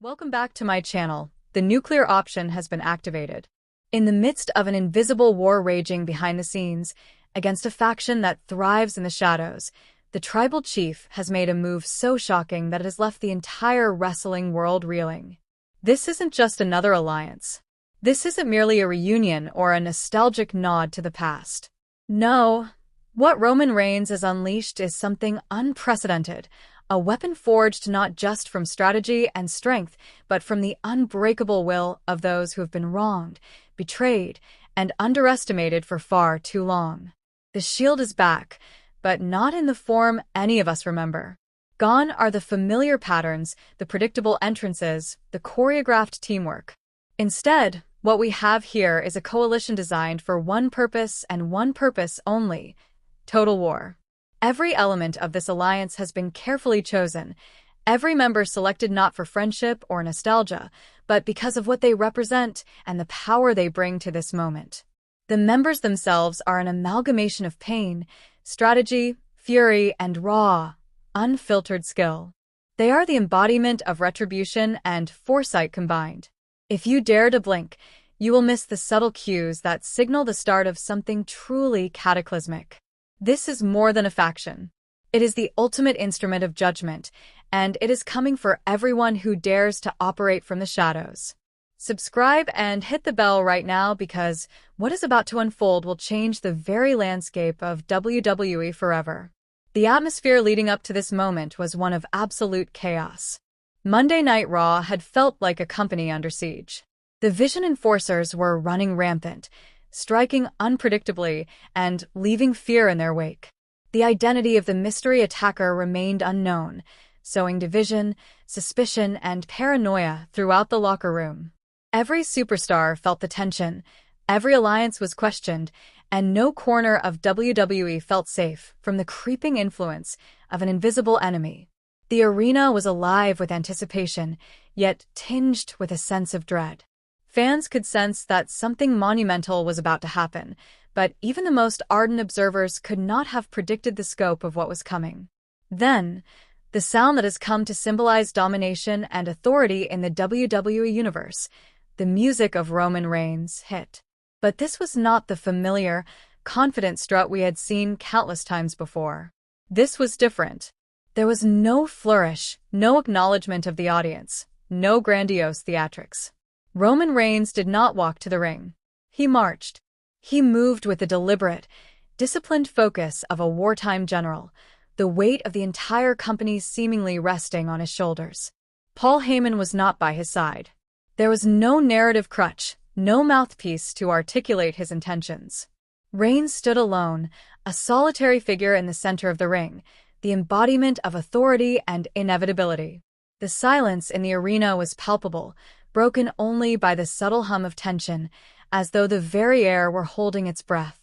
Welcome back to my channel. The nuclear option has been activated. In the midst of an invisible war raging behind the scenes, against a faction that thrives in the shadows, the tribal chief has made a move so shocking that it has left the entire wrestling world reeling. This isn't just another alliance. This isn't merely a reunion or a nostalgic nod to the past. No, what Roman Reigns has unleashed is something unprecedented. A weapon forged not just from strategy and strength, but from the unbreakable will of those who have been wronged, betrayed, and underestimated for far too long. The Shield is back, but not in the form any of us remember. Gone are the familiar patterns, the predictable entrances, the choreographed teamwork. Instead, what we have here is a coalition designed for one purpose and one purpose only: total war. Every element of this alliance has been carefully chosen, every member selected not for friendship or nostalgia, but because of what they represent and the power they bring to this moment. The members themselves are an amalgamation of pain, strategy, fury, and raw, unfiltered skill. They are the embodiment of retribution and foresight combined. If you dare to blink, you will miss the subtle cues that signal the start of something truly cataclysmic. This is more than a faction. It is the ultimate instrument of judgment, and it is coming for everyone who dares to operate from the shadows. Subscribe and hit the bell right now because what is about to unfold will change the very landscape of WWE forever. The atmosphere leading up to this moment was one of absolute chaos. Monday Night Raw had felt like a company under siege. The Vision Enforcers were running rampant, striking unpredictably and leaving fear in their wake. The identity of the mystery attacker remained unknown, sowing division, suspicion, and paranoia throughout the locker room. Every superstar felt the tension, every alliance was questioned, and no corner of WWE felt safe from the creeping influence of an invisible enemy. The arena was alive with anticipation, yet tinged with a sense of dread. Fans could sense that something monumental was about to happen, but even the most ardent observers could not have predicted the scope of what was coming. Then, the sound that has come to symbolize domination and authority in the WWE Universe, the music of Roman Reigns, hit. But this was not the familiar, confident strut we had seen countless times before. This was different. There was no flourish, no acknowledgement of the audience, no grandiose theatrics. Roman Reigns did not walk to the ring. He marched. He moved with the deliberate, disciplined focus of a wartime general, the weight of the entire company seemingly resting on his shoulders. Paul Heyman was not by his side. There was no narrative crutch, no mouthpiece to articulate his intentions. Reigns stood alone, a solitary figure in the center of the ring, the embodiment of authority and inevitability. The silence in the arena was palpable, broken only by the subtle hum of tension, as though the very air were holding its breath.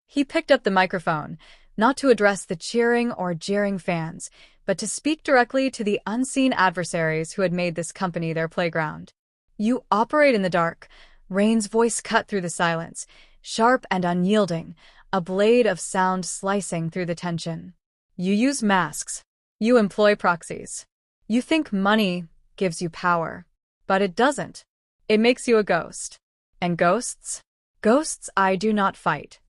He picked up the microphone, not to address the cheering or jeering fans, but to speak directly to the unseen adversaries who had made this company their playground. "You operate in the dark," Reigns' voice cut through the silence, sharp and unyielding, a blade of sound slicing through the tension. "You use masks. You employ proxies. You think money gives you power. But it doesn't. It makes you a ghost. And ghosts? Ghosts I do not fight."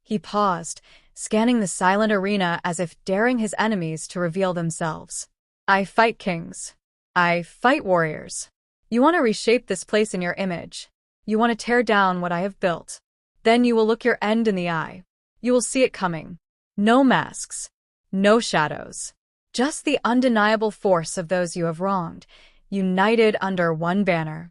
He paused, scanning the silent arena as if daring his enemies to reveal themselves. "I fight kings. I fight warriors. You want to reshape this place in your image. You want to tear down what I have built. Then you will look your end in the eye. You will see it coming. No masks. No shadows. Just the undeniable force of those you have wronged, united under one banner."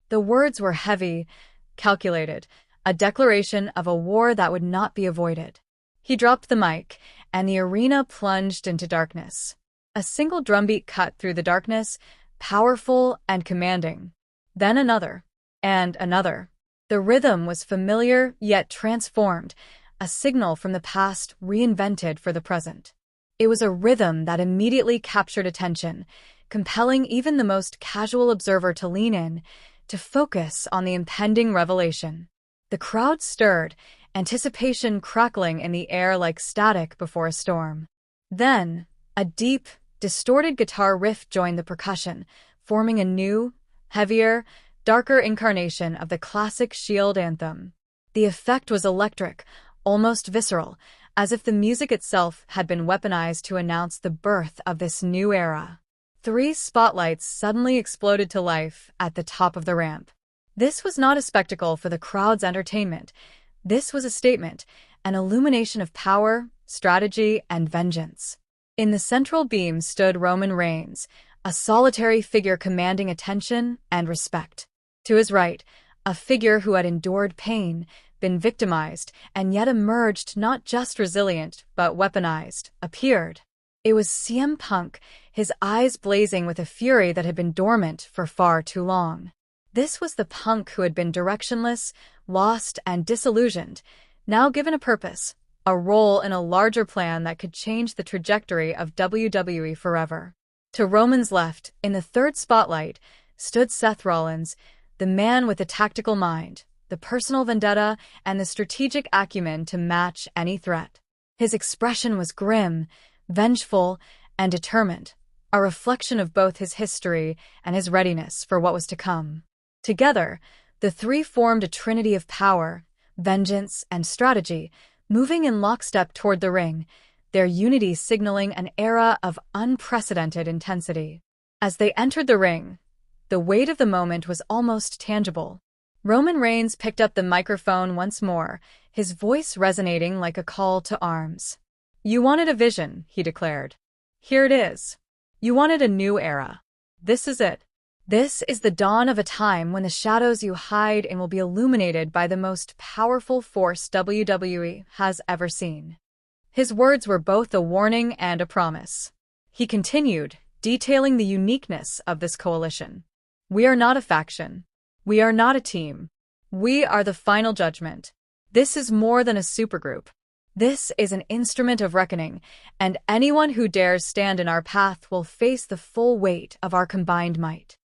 The words were heavy, calculated, a declaration of a war that would not be avoided. He dropped the mic, and the arena plunged into darkness. A single drumbeat cut through the darkness, powerful and commanding. Then another, and another. The rhythm was familiar yet transformed, a signal from the past reinvented for the present. It was a rhythm that immediately captured attention, compelling even the most casual observer to lean in, to focus on the impending revelation. The crowd stirred, anticipation crackling in the air like static before a storm. Then, a deep, distorted guitar riff joined the percussion, forming a new, heavier, darker incarnation of the classic Shield anthem. The effect was electric, almost visceral, as if the music itself had been weaponized to announce the birth of this new era. 3 spotlights suddenly exploded to life at the top of the ramp. This was not a spectacle for the crowd's entertainment. This was a statement, an illumination of power, strategy, and vengeance. In the central beam stood Roman Reigns, a solitary figure commanding attention and respect. To his right, a figure who had endured pain, been victimized, and yet emerged not just resilient, but weaponized, appeared. It was CM Punk, his eyes blazing with a fury that had been dormant for far too long. This was the Punk who had been directionless, lost, and disillusioned, now given a purpose, a role in a larger plan that could change the trajectory of WWE forever. To Roman's left, in the third spotlight, stood Seth Rollins, the man with the tactical mind, the personal vendetta, and the strategic acumen to match any threat. His expression was grim, vengeful, and determined, a reflection of both his history and his readiness for what was to come. Together, the 3 formed a trinity of power, vengeance, and strategy, moving in lockstep toward the ring, their unity signaling an era of unprecedented intensity. As they entered the ring, the weight of the moment was almost tangible. Roman Reigns picked up the microphone once more, his voice resonating like a call to arms. "You wanted a vision," he declared. "Here it is. You wanted a new era. This is it. This is the dawn of a time when the shadows you hide in will be illuminated by the most powerful force WWE has ever seen." His words were both a warning and a promise. He continued, detailing the uniqueness of this coalition. "We are not a faction. We are not a team. We are the final judgment. This is more than a supergroup. This is an instrument of reckoning, and anyone who dares stand in our path will face the full weight of our combined might."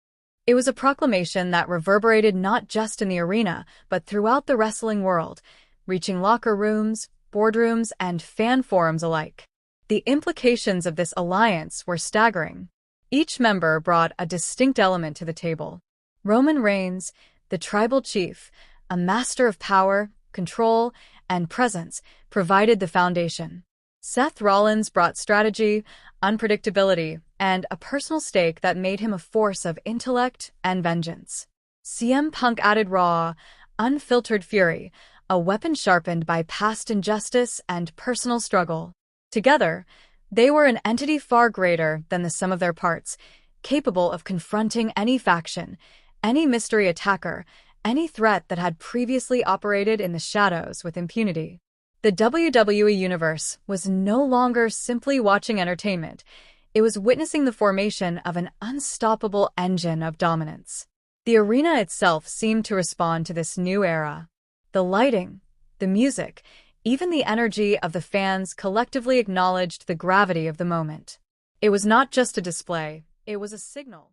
It was a proclamation that reverberated not just in the arena, but throughout the wrestling world, reaching locker rooms, boardrooms, and fan forums alike. The implications of this alliance were staggering. Each member brought a distinct element to the table. Roman Reigns, the tribal chief, a master of power, control, and presence, provided the foundation. Seth Rollins brought strategy, unpredictability, and a personal stake that made him a force of intellect and vengeance. CM Punk added raw, unfiltered fury, a weapon sharpened by past injustice and personal struggle. Together, they were an entity far greater than the sum of their parts, capable of confronting any faction, any mystery attacker, any threat that had previously operated in the shadows with impunity. The WWE Universe was no longer simply watching entertainment. It was witnessing the formation of an unstoppable engine of dominance. The arena itself seemed to respond to this new era. The lighting, the music, even the energy of the fans collectively acknowledged the gravity of the moment. It was not just a display, it was a signal.